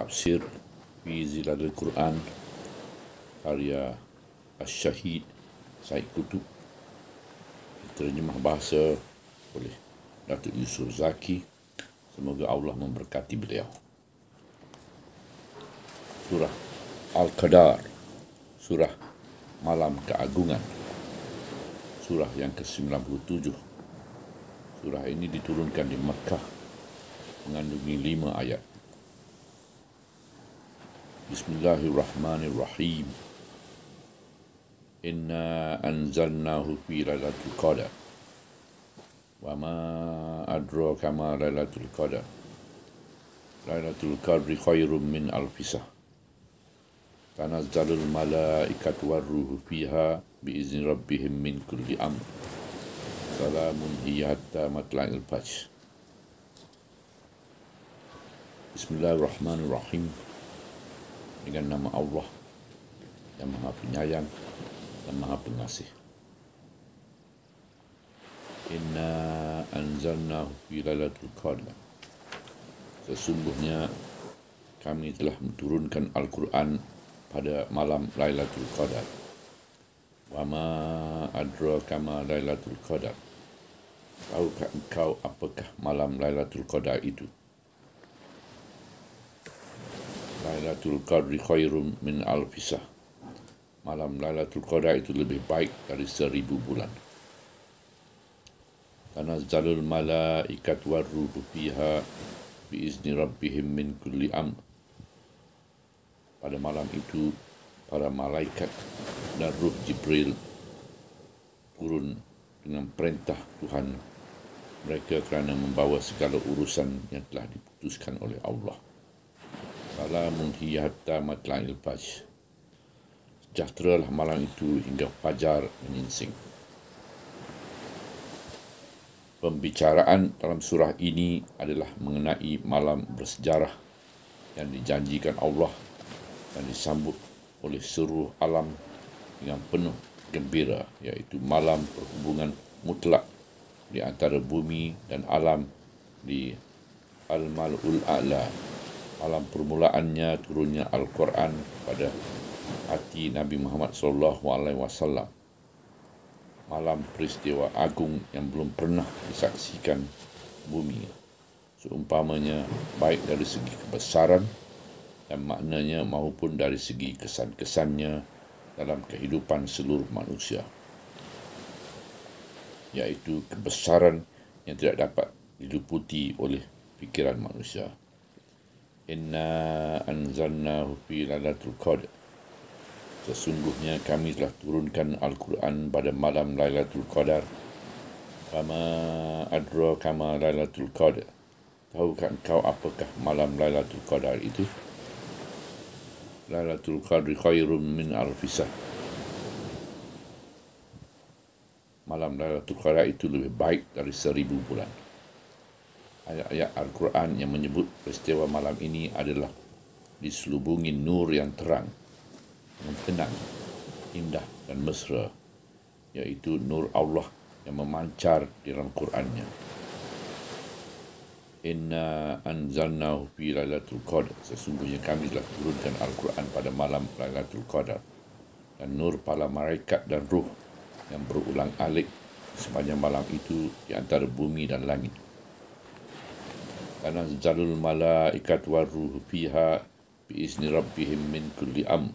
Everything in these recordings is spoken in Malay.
Tafsir fi Zilalil Quran karya Asy-Syahid Said Qutb, diterjemah bahasa oleh Datuk Yusuf Zaki. Semoga Allah memberkati beliau. Surah Al-Qadar, surah Malam Keagungan, surah yang ke-97. Surah ini diturunkan di Makkah, mengandungi 5 ayat. Bismillahirrahmanirrahim. Inna anzalnahu fi lailatul qadar. Wa ma adraka ma lailatul qadar. Lailatul qadri khairum min alfi shahr. Tanazzalul malaikatu warruhu fiha biizni rabbihim min kulli amr. Salamun hiya hatta matla'il fajr. Bismillahirrahmanirrahim. Dengan nama Allah yang Maha Penyayang dan Maha Pengasih. Inna anzalnahu fi lailatul qadar. Sesungguhnya kami telah menurunkan Al-Quran pada malam Lailatul Qadar. Wa ma adraka ma Lailatul Qadar. Tahukah engkau apakah malam Lailatul Qadar itu? Lailatul Qadri khairum min alfi shahr. Malam Lailatul Qadar itu lebih baik dari 1000 bulan. Tanazzalul malaikatu warruhu fiha biizni rabbihim min kulli amr. Pada malam itu, para malaikat dan Ruh Jibril turun dengan perintah Tuhan mereka kerana membawa segala urusan yang telah diputuskan oleh Allah. Salamun hiya hatta matla'il fajr. Sejahteralah malam itu hingga fajar menyingsing. Pembicaraan dalam surah ini adalah mengenai malam bersejarah yang dijanjikan Allah dan disambut oleh seluruh alam dengan penuh gembira, iaitu malam perhubungan mutlak di antara bumi dan alam di Al-Mal'ul A'la. Malam permulaannya turunnya Al-Quran pada hati Nabi Muhammad SAW. Malam peristiwa agung yang belum pernah disaksikan bumi, seumpamanya baik dari segi kebesaran dan maknanya maupun dari segi kesan-kesannya dalam kehidupan seluruh manusia, iaitu kebesaran yang tidak dapat diliputi oleh fikiran manusia. Inna anzalnahu fi lailatul qadar. Sesungguhnya kami telah turunkan Al-Quran pada malam Lailatul Qadar. Wa ma adraka ma Lailatul Qadar. Tahukah engkau apakah malam Lailatul Qadar itu? Lailatul Qadri khairum min alfi shahr. Malam Lailatul Qadar itu lebih baik dari 1000 bulan. Ayat-ayat Al-Quran yang menyebut peristiwa malam ini adalah diselubungi nur yang terang, yang tenang, indah dan mesra, iaitu nur Allah yang memancar di dalam Qurannya. Inna anzalnahu fi lailatul qadar. Sesungguhnya kami telah turunkan Al-Quran pada malam Lailatul Qadar, dan nur para malaikat dan ruh yang berulang-alik sepanjang malam itu di antara bumi dan langit. Tanazzalul malaikatu warruhu fiha biizni rabbihim min kulli amr.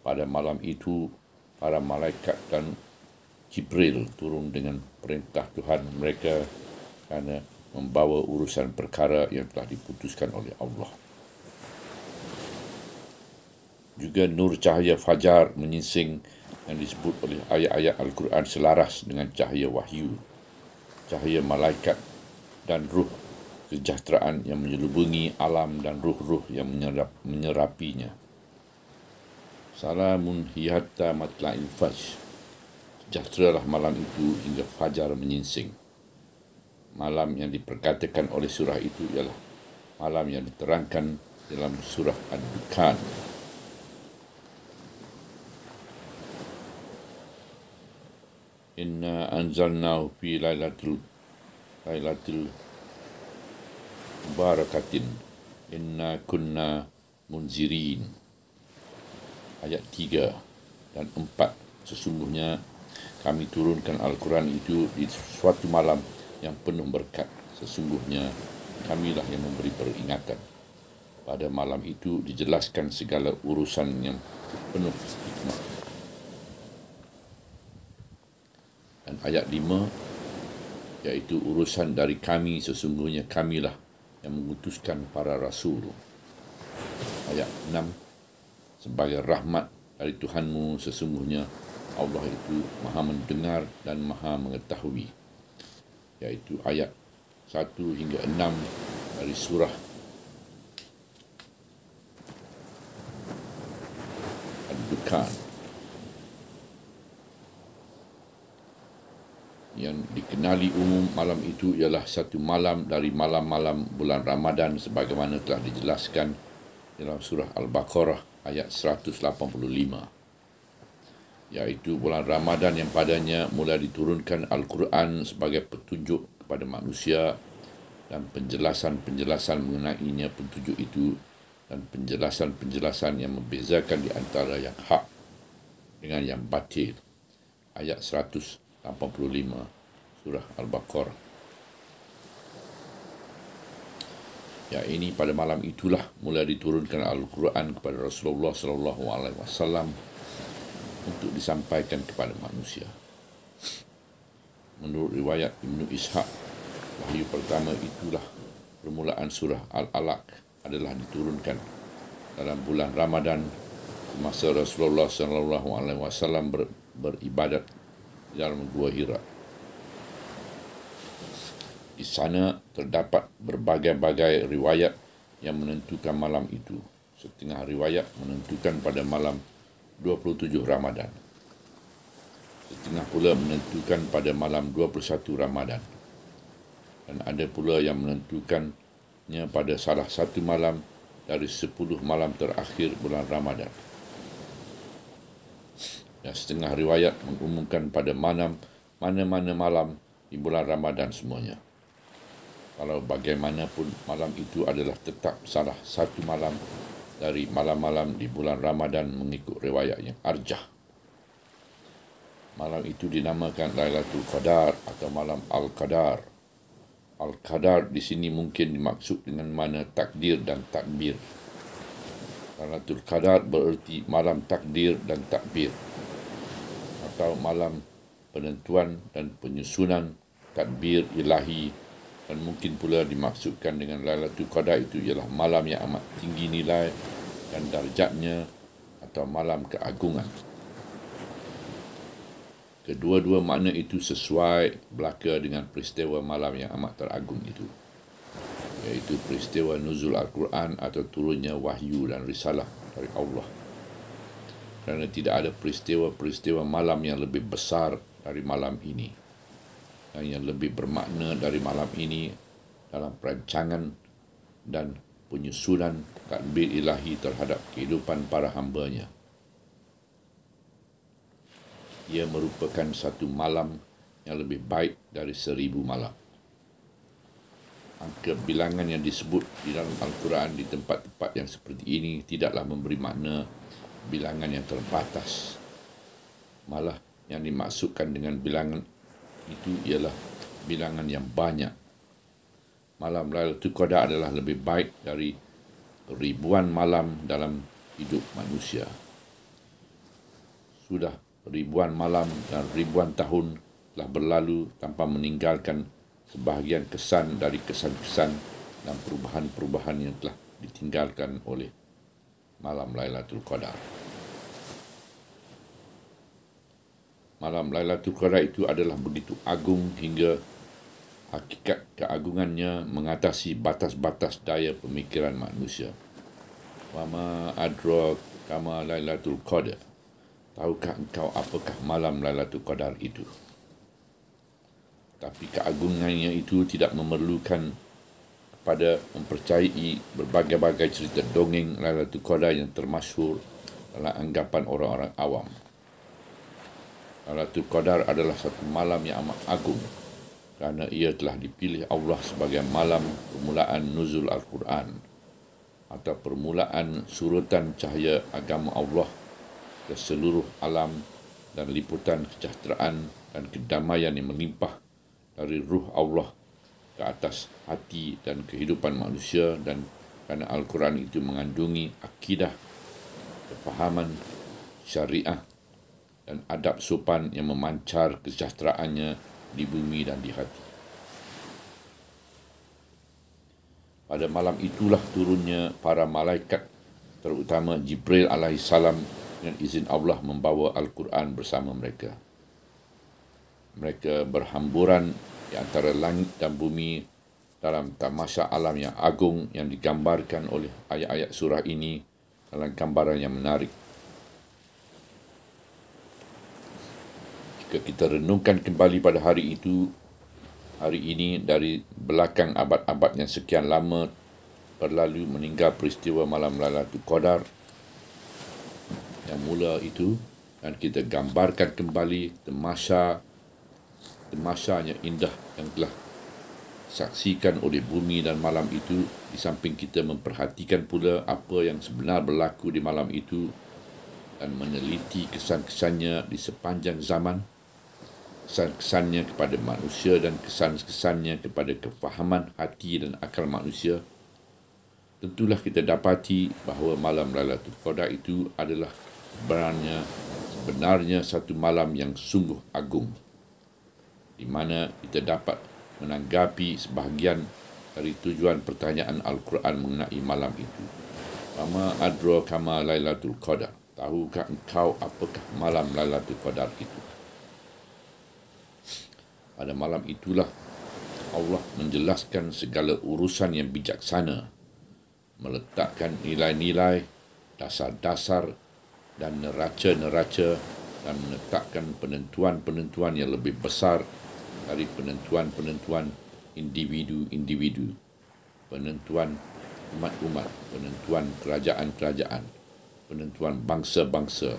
Pada malam itu, para malaikat dan Jibril turun dengan perintah Tuhan mereka kerana membawa urusan perkara yang telah diputuskan oleh Allah. Juga nur cahaya fajar menyingsing yang disebut oleh ayat-ayat Al-Quran selaras dengan cahaya wahyu, cahaya malaikat dan ruh kesejahteraan yang menyelubungi alam dan ruh-ruh yang menyerapinya. Salamun hiya hatta matla'il fajr. Sejahteralah malam itu hingga fajar menyingsing. Malam yang diperkatakan oleh surah itu ialah malam yang diterangkan dalam surah Ad-Dukhan. Inna anzalnahu fi lailatul mubarakatin. Inna kunna munzirin. Ayat 3 dan 4. Sesungguhnya kami turunkan Al-Quran itu di suatu malam yang penuh berkat. Sesungguhnya kamilah yang memberi peringatan. Pada malam itu dijelaskan segala urusan yang penuh hikmah. Dan ayat 5, iaitu urusan dari kami, sesungguhnya kamilah yang mengutuskan para rasul. Ayat 6, sebagai rahmat dari Tuhanmu, sesungguhnya Allah itu maha mendengar dan maha mengetahui. Iaitu ayat 1 hingga 6 dari surah Ad-Dukhan. Yang dikenali umum malam itu ialah satu malam dari malam-malam bulan Ramadan sebagaimana telah dijelaskan dalam surah Al-Baqarah ayat 185, iaitu bulan Ramadan yang padanya mula diturunkan Al-Quran sebagai petunjuk kepada manusia dan penjelasan-penjelasan mengenainya petunjuk itu dan penjelasan-penjelasan yang membezakan di antara yang hak dengan yang batil. Ayat 185 surah Al-Baqarah. Ya, ini pada malam itulah mula diturunkan Al-Quran kepada Rasulullah SAW untuk disampaikan kepada manusia. Menurut riwayat Ibnu Ishaq, wahyu pertama itulah permulaan surah Al-Alaq adalah diturunkan dalam bulan Ramadan semasa Rasulullah SAW beribadat di dalam Gua Hira. Di sana terdapat berbagai-bagai riwayat yang menentukan malam itu. Setengah riwayat menentukan pada malam 27 Ramadan. Setengah pula menentukan pada malam 21 Ramadan. Dan ada pula yang menentukannya pada salah satu malam dari 10 malam terakhir bulan Ramadan. Dan setengah riwayat mengumumkan pada mana-mana malam di bulan Ramadan semuanya. Kalau bagaimanapun, malam itu adalah tetap salah satu malam dari malam-malam di bulan Ramadan mengikut riwayat yang arjah. Malam itu dinamakan Lailatul Qadar atau malam Al-Qadar. Al-Qadar di sini mungkin dimaksud dengan makna takdir dan takbir. Lailatul Qadar bererti malam takdir dan takbir, atau malam penentuan dan penyusunan takbir ilahi. Dan mungkin pula dimaksudkan dengan Lailatul Qadar itu ialah malam yang amat tinggi nilai dan darjatnya atau malam keagungan. Kedua-dua makna itu sesuai belaka dengan peristiwa malam yang amat teragung itu, iaitu peristiwa nuzul Al-Quran atau turunnya wahyu dan risalah dari Allah. Kerana tidak ada peristiwa-peristiwa malam yang lebih besar dari malam ini dan yang lebih bermakna dari malam ini dalam perancangan dan penyusunan takbir ilahi terhadap kehidupan para hamba-Nya. Ia merupakan satu malam yang lebih baik dari 1000 malam. Angka bilangan yang disebut di dalam Al-Quran di tempat-tempat yang seperti ini tidaklah memberi makna bilangan yang terbatas. Malah yang dimaksudkan dengan bilangan itu ialah bilangan yang banyak. Malam Lailatul Qadar adalah lebih baik dari ribuan malam dalam hidup manusia. Sudah ribuan malam dan ribuan tahun telah berlalu tanpa meninggalkan sebahagian kesan dari kesan-kesan dan perubahan-perubahan yang telah ditinggalkan oleh malam Lailatul Qadar. Malam Lailatul Qadar itu adalah begitu agung hingga hakikat keagungannya mengatasi batas-batas daya pemikiran manusia. Wa ma adraka ma Lailatul Qadar. Tahukah engkau apakah malam Lailatul Qadar itu? Tapi keagungannya itu tidak memerlukan pada mempercayai berbagai-bagai cerita dongeng Lailatul Qadar yang termasyhur dalam anggapan orang-orang awam. Lailatul Qadar adalah satu malam yang amat agung kerana ia telah dipilih Allah sebagai malam permulaan nuzul Al-Quran. atau permulaan surutan cahaya agama Allah ke seluruh alam dan liputan kesejahteraan dan kedamaian yang melimpah dari ruh Allah ke atas hati dan kehidupan manusia, dan kerana Al-Quran itu mengandungi akidah, kefahaman, syariah dan adab sopan yang memancar kesejahteraannya di bumi dan di hati. Pada malam itulah turunnya para malaikat, terutama Jibril alaihissalam, dengan izin Allah membawa Al-Quran bersama mereka. Mereka berhamburan di antara langit dan bumi dalam tamasya alam yang agung yang digambarkan oleh ayat-ayat surah ini dalam gambaran yang menarik. Jika kita renungkan kembali pada hari ini dari belakang abad-abad yang sekian lama berlalu meninggal peristiwa malam Lailatul Qadar yang mula itu, dan kita gambarkan kembali temasya indah yang telah saksikan oleh bumi dan malam itu, di samping kita memperhatikan pula apa yang sebenar berlaku di malam itu dan meneliti kesan-kesannya di sepanjang zaman, kesan-kesannya kepada manusia dan kesan-kesannya kepada kefahaman hati dan akal manusia. Tentulah kita dapati bahawa malam Lailatul Qadar itu adalah sebenarnya satu malam yang sungguh agung, di mana kita dapat menanggapi sebahagian dari tujuan pertanyaan Al-Quran mengenai malam itu. Wama adraka ma Lailatul Qadar, tahukah engkau apakah malam Lailatul Qadar itu? Pada malam itulah Allah menjelaskan segala urusan yang bijaksana, meletakkan nilai-nilai, dasar-dasar dan neraca-neraca, dan menetapkan penentuan-penentuan yang lebih besar dari penentuan-penentuan individu-individu, penentuan umat-umat, penentuan kerajaan-kerajaan, penentuan bangsa-bangsa.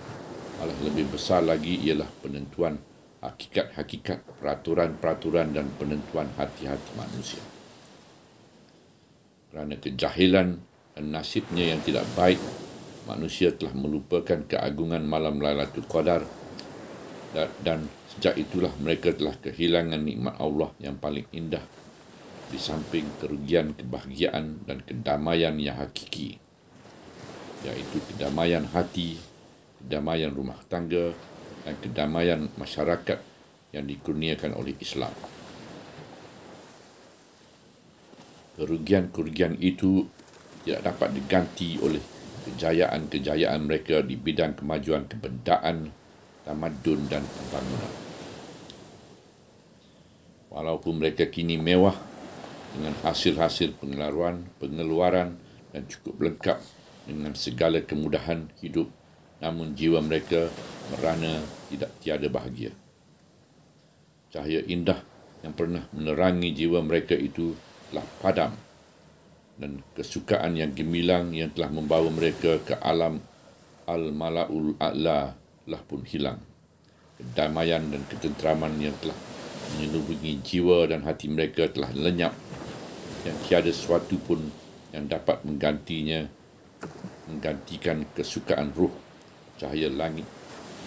Malah lebih besar lagi ialah penentuan hakikat-hakikat, peraturan-peraturan dan penentuan hati-hati manusia. Kerana kejahilan dan nasibnya yang tidak baik, manusia telah melupakan keagungan malam Lailatul Qadar, dan sejak itulah mereka telah kehilangan nikmat Allah yang paling indah, di samping kerugian kebahagiaan dan kedamaian yang hakiki, iaitu kedamaian hati, kedamaian rumah tangga dan kedamaian masyarakat yang dikurniakan oleh Islam. Kerugian-kerugian itu tidak dapat diganti oleh kejayaan-kejayaan mereka di bidang kemajuan kebendaan, tamadun dan pembangunan. Walaupun mereka kini mewah dengan hasil-hasil pengeluaran dan cukup lengkap dengan segala kemudahan hidup, namun jiwa mereka merana tidak tiada bahagia. Cahaya indah yang pernah menerangi jiwa mereka itu telah padam, dan kesukaan yang gemilang yang telah membawa mereka ke alam al-mala'ul a'la telah pun hilang. Kedamaian dan ketenteraman yang telah menyelubungi jiwa dan hati mereka telah lenyap, dan tiada sesuatu pun yang dapat menggantikan kesukaan ruh, cahaya langit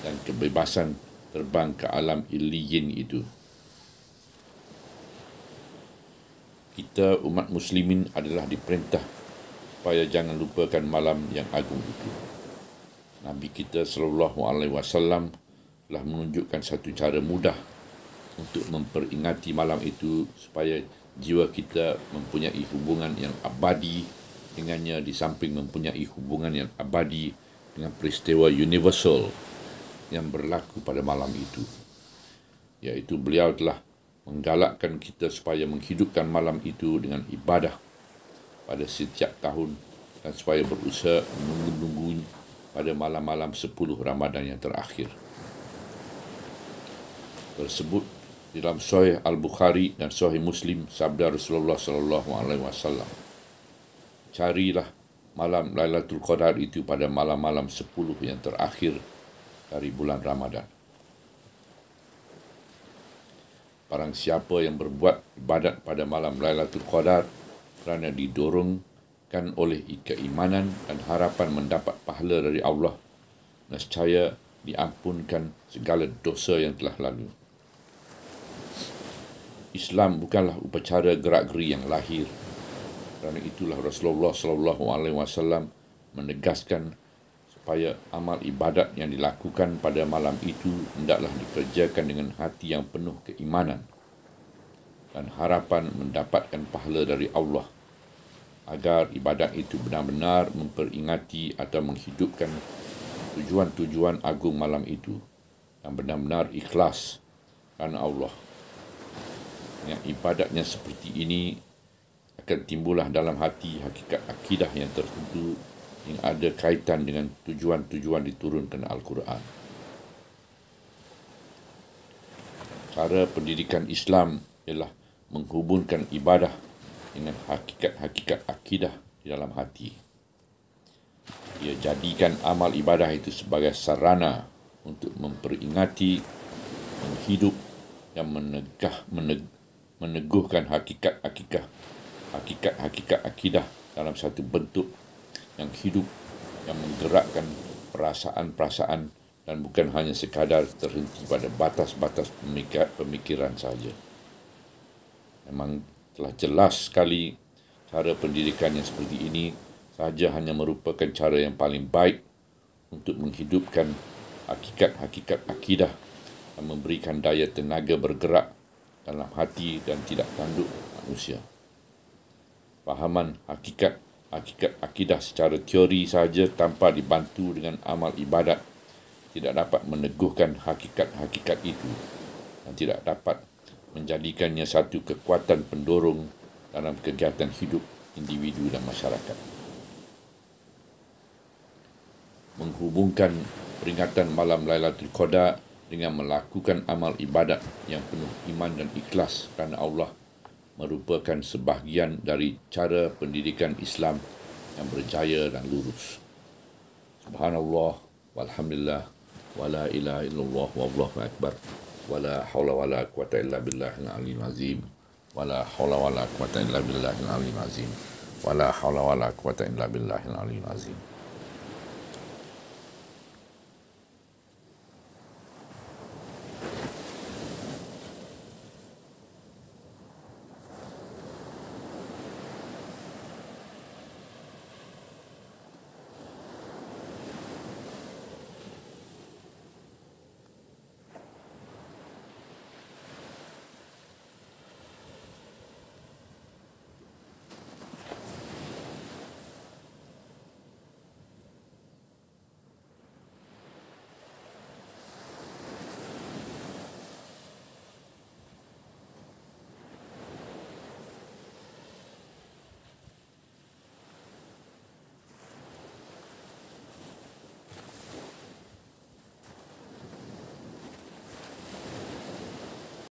dan kebebasan terbang ke alam illiyin itu. Kita umat muslimin adalah diperintah supaya jangan lupakan malam yang agung itu. Nabi kita SAW telah menunjukkan satu cara mudah untuk memperingati malam itu supaya jiwa kita mempunyai hubungan yang abadi dengannya, di samping mempunyai hubungan yang abadi dengan peristiwa universal yang berlaku pada malam itu, iaitu beliau telah menggalakkan kita supaya menghidupkan malam itu dengan ibadah pada setiap tahun, dan supaya berusaha menunggu pada malam-malam 10 Ramadan yang terakhir. Tersebut di dalam Sahih Al-Bukhari dan Sahih Muslim, sabda Rasulullah SAW, carilah malam Lailatul Qadar itu pada malam-malam 10 yang terakhir dari bulan Ramadan. Barang siapa yang berbuat ibadat pada malam Lailatul Qadar kerana didorong dikuatkan oleh keimanan dan harapan mendapat pahala dari Allah, nescaya diampunkan segala dosa yang telah lalu. Islam bukanlah upacara gerak-geri yang lahir. Kerana itulah Rasulullah SAW menegaskan supaya amal ibadat yang dilakukan pada malam itu hendaklah dikerjakan dengan hati yang penuh keimanan dan harapan mendapatkan pahala dari Allah, agar ibadat itu benar-benar memperingati atau menghidupkan tujuan-tujuan agung malam itu dan benar-benar ikhlas kerana Allah. Yang ibadatnya seperti ini akan timbullah dalam hati hakikat akidah yang tertentu yang ada kaitan dengan tujuan-tujuan diturunkan Al-Quran. Cara pendidikan Islam ialah menghubungkan ibadah dengan hakikat-hakikat akidah di dalam hati. Ia jadikan amal ibadah itu sebagai sarana untuk memperingati, menghidup dan meneguhkan hakikat-hakikat akidah dalam satu bentuk yang hidup, yang menggerakkan perasaan-perasaan dan bukan hanya sekadar terhenti pada batas-batas pemikiran saja. Memang telah jelas sekali cara pendidikan yang seperti ini sahaja hanya merupakan cara yang paling baik untuk menghidupkan hakikat-hakikat akidah dan memberikan daya tenaga bergerak dalam hati dan tidak tanduk manusia. Fahaman hakikat akidah secara teori sahaja tanpa dibantu dengan amal ibadat tidak dapat meneguhkan hakikat-hakikat itu dan tidak dapat menjadikannya satu kekuatan pendorong dalam kegiatan hidup individu dan masyarakat. Menghubungkan peringatan malam Lailatul Qadar dengan melakukan amal ibadat yang penuh iman dan ikhlas kerana Allah merupakan sebahagian dari cara pendidikan Islam yang berjaya dan lurus. Subhanallah, walhamdulillah, wala ilaha illallah, wallahu akbar, wala hawla wala quwata illa billahil aliyyil azim, wala hawla wala quwata illa billahil aliyyil azim, wala hawla wala quwata illa billahil aliyyil azim.